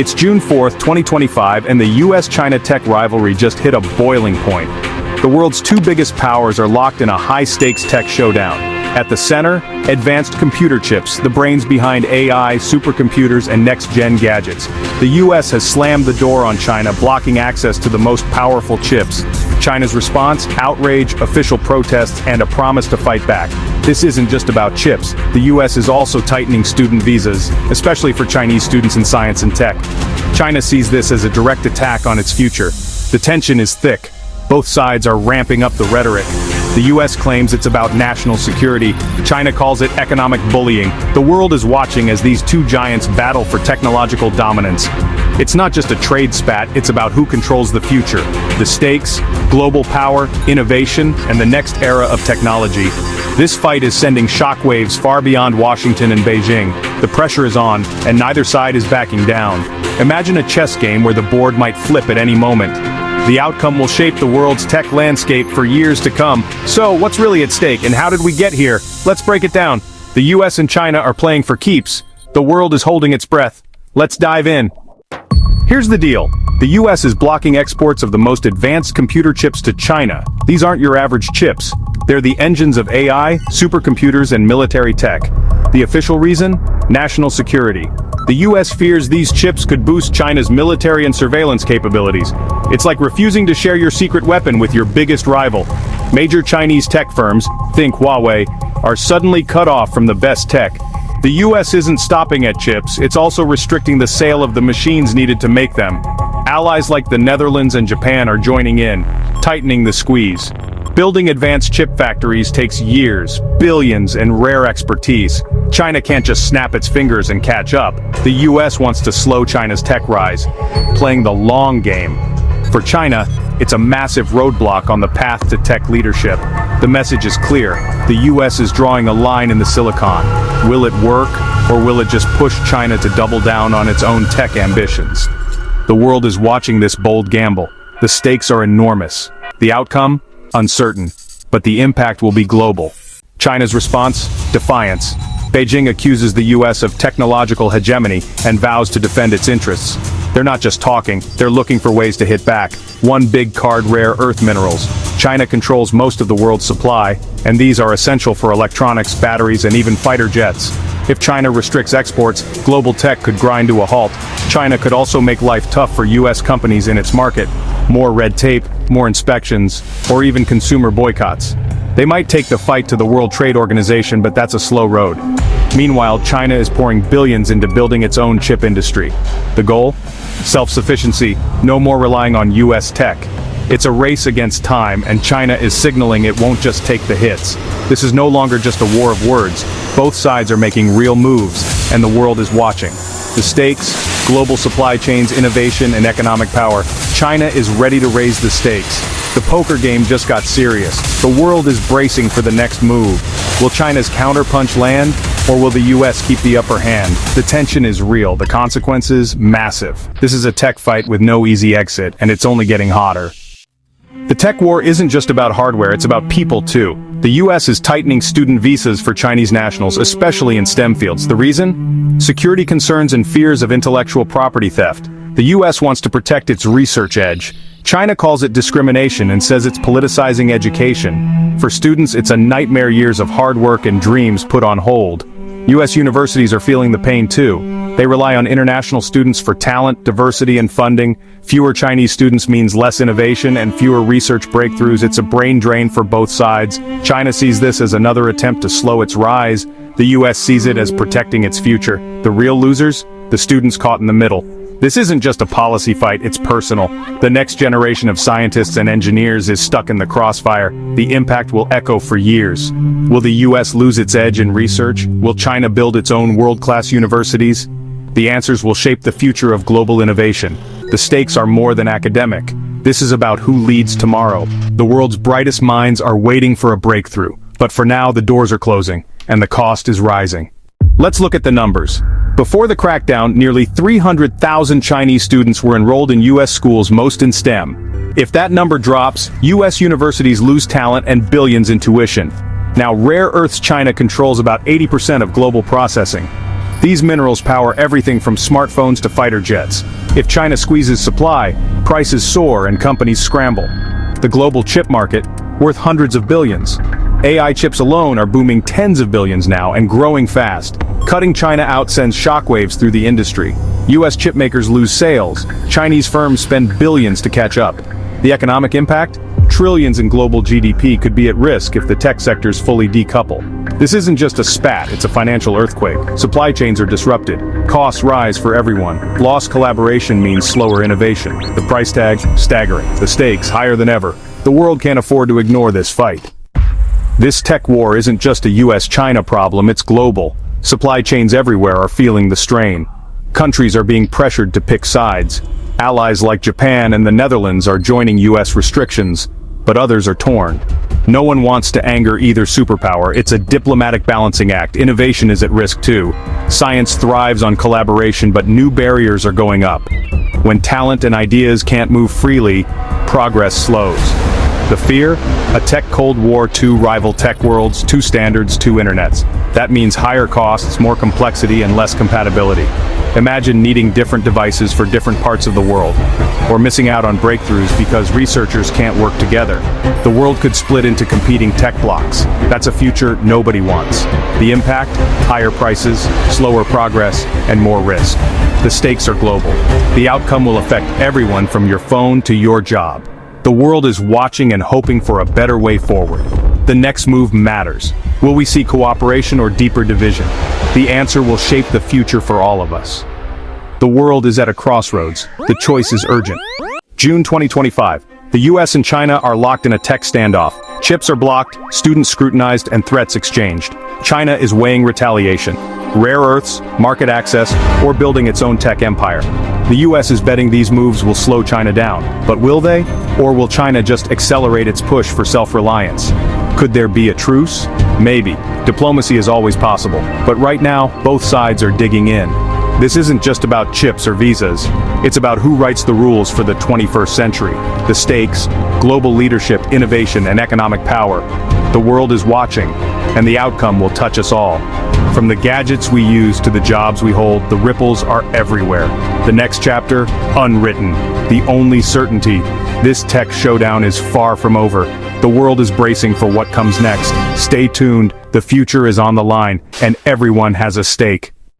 It's June 4th, 2025, and the US-China tech rivalry just hit a boiling point. The world's two biggest powers are locked in a high-stakes tech showdown. At the center, advanced computer chips, the brains behind AI, supercomputers, and next-gen gadgets. The US has slammed the door on China, blocking access to the most powerful chips. China's response? Outrage, official protests, and a promise to fight back. This isn't just about chips. The US is also tightening student visas, especially for Chinese students in science and tech. China sees this as a direct attack on its future. The tension is thick. Both sides are ramping up the rhetoric. The US claims it's about national security. China calls it economic bullying. The world is watching as these two giants battle for technological dominance. It's not just a trade spat, it's about who controls the future. The stakes, global power, innovation, and the next era of technology. This fight is sending shockwaves far beyond Washington and Beijing. The pressure is on, and neither side is backing down. Imagine a chess game where the board might flip at any moment. The outcome will shape the world's tech landscape for years to come. So, what's really at stake, and how did we get here? Let's break it down. The US and China are playing for keeps. The world is holding its breath. Let's dive in. Here's the deal. The US is blocking exports of the most advanced computer chips to China. These aren't your average chips. They're the engines of AI, supercomputers, and military tech. The official reason? National security. The US fears these chips could boost China's military and surveillance capabilities. It's like refusing to share your secret weapon with your biggest rival. Major Chinese tech firms, think Huawei, are suddenly cut off from the best tech. The US isn't stopping at chips, it's also restricting the sale of the machines needed to make them. Allies like the Netherlands and Japan are joining in, tightening the squeeze. Building advanced chip factories takes years, billions, and rare expertise. China can't just snap its fingers and catch up. The US wants to slow China's tech rise, playing the long game. For China, it's a massive roadblock on the path to tech leadership. The message is clear. The US is drawing a line in the silicon. Will it work, or will it just push China to double down on its own tech ambitions? The world is watching this bold gamble. The stakes are enormous. The outcome? Uncertain. But the impact will be global. China's response? Defiance. Beijing accuses the US of technological hegemony and vows to defend its interests. They're not just talking, they're looking for ways to hit back. One big card: rare earth minerals. China controls most of the world's supply, and these are essential for electronics, batteries, and even fighter jets. If China restricts exports, global tech could grind to a halt. China could also make life tough for US companies in its market. More red tape, more inspections, or even consumer boycotts. They might take the fight to the World Trade Organization, but that's a slow road. Meanwhile, China is pouring billions into building its own chip industry. The goal? Self-sufficiency, no more relying on US tech. It's a race against time, and China is signaling it won't just take the hits. This is no longer just a war of words. Both sides are making real moves, and the world is watching. The stakes, global supply chains, innovation, and economic power. China is ready to raise the stakes. The poker game just got serious. The world is bracing for the next move. Will China's counterpunch land, or will the US keep the upper hand? The tension is real, the consequences, massive. This is a tech fight with no easy exit, and it's only getting hotter. The tech war isn't just about hardware, it's about people too. The US is tightening student visas for Chinese nationals, especially in STEM fields. The reason? Security concerns and fears of intellectual property theft. The US wants to protect its research edge. China calls it discrimination and says it's politicizing education. For students, it's a nightmare: years of hard work and dreams put on hold. US universities are feeling the pain too. They rely on international students for talent, diversity, and funding. Fewer Chinese students means less innovation and fewer research breakthroughs. It's a brain drain for both sides. China sees this as another attempt to slow its rise. The US sees it as protecting its future. The real losers? The students caught in the middle. This isn't just a policy fight, it's personal. The next generation of scientists and engineers is stuck in the crossfire. The impact will echo for years. Will the US lose its edge in research? Will China build its own world-class universities? The answers will shape the future of global innovation. The stakes are more than academic. This is about who leads tomorrow. The world's brightest minds are waiting for a breakthrough. But for now, the doors are closing, and the cost is rising. Let's look at the numbers. Before the crackdown, nearly 300,000 Chinese students were enrolled in US schools, most in STEM. If that number drops, US universities lose talent and billions in tuition. Now, rare earths: China controls about 80% of global processing. These minerals power everything from smartphones to fighter jets. If China squeezes supply, prices soar and companies scramble. The global chip market, worth hundreds of billions. AI chips alone are booming tens of billions now and growing fast. Cutting China out sends shockwaves through the industry. US chip makers lose sales. Chinese firms spend billions to catch up. The economic impact? Trillions in global GDP could be at risk if the tech sectors fully decouple. This isn't just a spat, it's a financial earthquake. Supply chains are disrupted. Costs rise for everyone. Lost collaboration means slower innovation. The price tag? Staggering. The stakes? Higher than ever. The world can't afford to ignore this fight. This tech war isn't just a US-China problem, it's global. Supply chains everywhere are feeling the strain. Countries are being pressured to pick sides. Allies like Japan and the Netherlands are joining US restrictions, but others are torn. No one wants to anger either superpower. It's a diplomatic balancing act. Innovation is at risk too. Science thrives on collaboration, but new barriers are going up. When talent and ideas can't move freely, progress slows. The fear? A tech Cold War, two rival tech worlds, two standards, two internets. That means higher costs, more complexity, and less compatibility. Imagine needing different devices for different parts of the world, or missing out on breakthroughs because researchers can't work together. The world could split into competing tech blocks. That's a future nobody wants. The impact? Higher prices, slower progress, and more risk. The stakes are global. The outcome will affect everyone from your phone to your job. The world is watching and hoping for a better way forward. The next move matters. Will we see cooperation or deeper division? The answer will shape the future for all of us. The world is at a crossroads. The choice is urgent. June 2025. The US and China are locked in a tech standoff. Chips are blocked, students scrutinized, and threats exchanged. China is weighing retaliation. Rare earths, market access, or building its own tech empire. The US is betting these moves will slow China down. But will they? Or will China just accelerate its push for self-reliance? Could there be a truce? Maybe. Diplomacy is always possible. But right now, both sides are digging in. This isn't just about chips or visas. It's about who writes the rules for the 21st century. The stakes, global leadership, innovation, and economic power. The world is watching, and the outcome will touch us all. From the gadgets we use to the jobs we hold, the ripples are everywhere. The next chapter, unwritten. The only certainty, this tech showdown is far from over. The world is bracing for what comes next. Stay tuned, the future is on the line, and everyone has a stake.